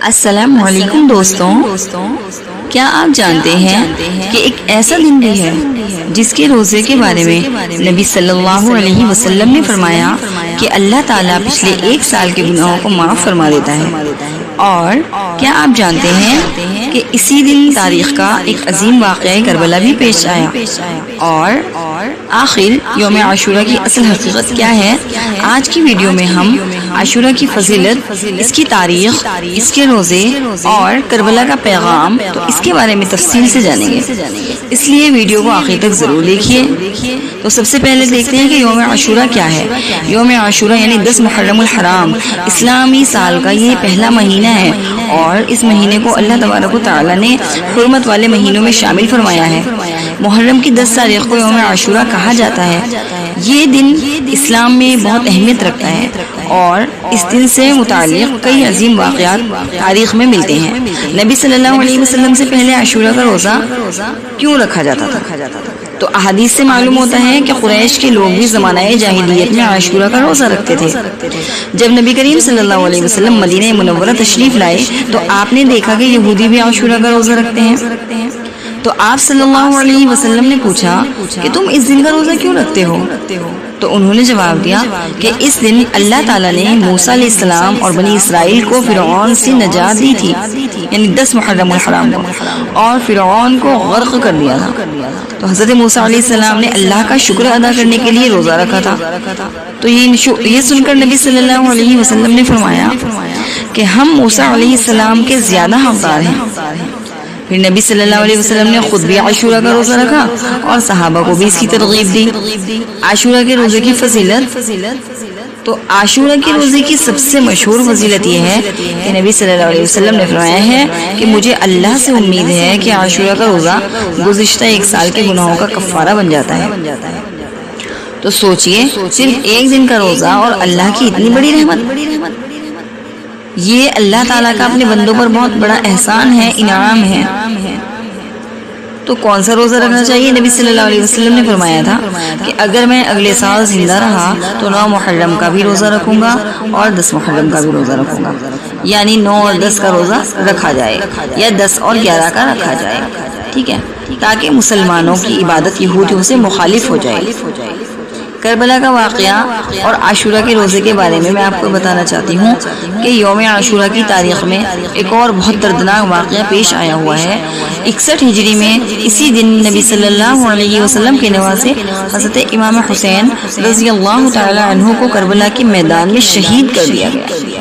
السلام علیکم دوستوں، کیا آپ جانتے ہیں کہ ایک ایسا دن بھی ہے جس کے روزے کے بارے میں نبی صلی اللہ علیہ وسلم نے فرمایا کہ اللہ تعالیٰ پچھلے 1 سال کے گناہوں کو معاف فرما دیتا ہے؟ اور کیا آپ جانتے ہیں کہ اسی دن تاریخ کا ایک عظیم واقعہ کربلا بھی پیش آیا؟ اور آخر یوم عاشورہ کی اصل حقیقت کیا ہے؟ آج کی ویڈیو میں ہم عاشورہ کی فضیلت، اس کی تاریخ، اس کے روزے اور کربلا کا پیغام، تو اس کے بارے میں تفصیل سے جانیں گے، اس لیے ویڈیو کو آخر تک ضرور دیکھیے۔ تو سب سے پہلے دیکھتے ہیں کہ یوم عاشورہ کیا ہے۔ یوم عاشورہ یعنی 10 محرم الحرام اسلامی سال کا یہ پہلا مہینہ ہے، اور اس مہینے کو اللہ تبارک و تعالیٰ نے حرمت والے مہینوں میں شامل فرمایا ہے۔ محرم کی 10 تاریخ کو یوم عاشورہ کہا جاتا ہے۔ یہ دن اسلام میں بہت اہمیت رکھتا ہے، اور اس دن سے متعلق کئی عظیم واقعات تاریخ میں ملتے ہیں۔ نبی صلی اللہ علیہ وسلم سے پہلے عاشورہ کا روزہ کیوں رکھا جاتا تھا؟ تو احادیث سے معلوم ہوتا ہے کہ قریش کے لوگ بھی زمانہ جاہلیت میں عاشورہ کا روزہ رکھتے تھے۔ جب نبی کریم صلی اللہ علیہ وسلم مدینہ منورہ تشریف لائے تو آپ نے دیکھا کہ یہودی بھی عاشورہ کا روزہ رکھتے ہیں۔ تو آپ صلی اللہ علیہ وسلم نے پوچھا کہ تم اس دن کا روزہ کیوں رکھتے ہو؟ تو انہوں نے جواب دیا کہ اس دن اللہ تعالیٰ نے موسیٰ علیہ السلام اور بنی اسرائیل کو فرعون سے نجات دی تھی، یعنی 10 محرم الحرام کو، اور فرعون کو غرق کر دیا تھا۔ تو حضرت موسیٰ علیہ السلام نے اللہ کا شکر ادا کرنے کے لیے روزہ رکھا تھا۔ تو یہ سن کر نبی صلی اللہ علیہ وسلم نے فرمایا کہ ہم موسیٰ علیہ السلام کے زیادہ حقدار ہیں۔ پھر نبی صلی اللہ علیہ وسلم نے خود بھی عاشورہ کا روزہ رکھا اور صحابہ کو بھی اس کی ترغیب دی۔ عاشورہ کے روزے کی فضیلت، تو عاشورہ کے روزے کی سب سے مشہور فضیلت یہ ہے کہ نبی صلی اللہ علیہ وسلم نے فرمایا ہے کہ مجھے اللہ سے امید ہے کہ عاشورہ کا روزہ گزشتہ 1 سال کے گناہوں کا کفارہ بن جاتا ہے۔ تو سوچئے، صرف 1 دن کا روزہ اور اللہ کی اتنی بڑی رحمت، یہ اللہ تعالیٰ کا اپنے بندوں پر بہت بڑا احسان ہے، انعام ہے۔ تو کون سا روزہ رکھنا چاہیے؟ نبی صلی اللہ علیہ وسلم نے فرمایا تھا کہ اگر میں اگلے سال زندہ رہا تو 9 محرم کا بھی روزہ رکھوں گا اور 10 محرم کا بھی روزہ رکھوں گا، یعنی 9 اور 10 کا روزہ رکھا جائے، یا 10 اور 11 کا رکھا جائے، ٹھیک ہے، تاکہ مسلمانوں کی عبادت یہودیوں سے مخالف ہو جائے۔ کربلا کا واقعہ اور عاشورہ کے روزے کے بارے میں آپ کو بتانا چاہتی ہوں کہ یوم عاشورہ کی تاریخ میں ایک اور بہت دردناک واقعہ پیش آیا ہوا ہے۔ 61 ہجری میں اسی دن نبی صلی اللہ علیہ وسلم کے نواسے حضرت امام حسین رضی اللہ تعالی عنہ کو کربلا کے میدان میں شہید کر دیا گیا۔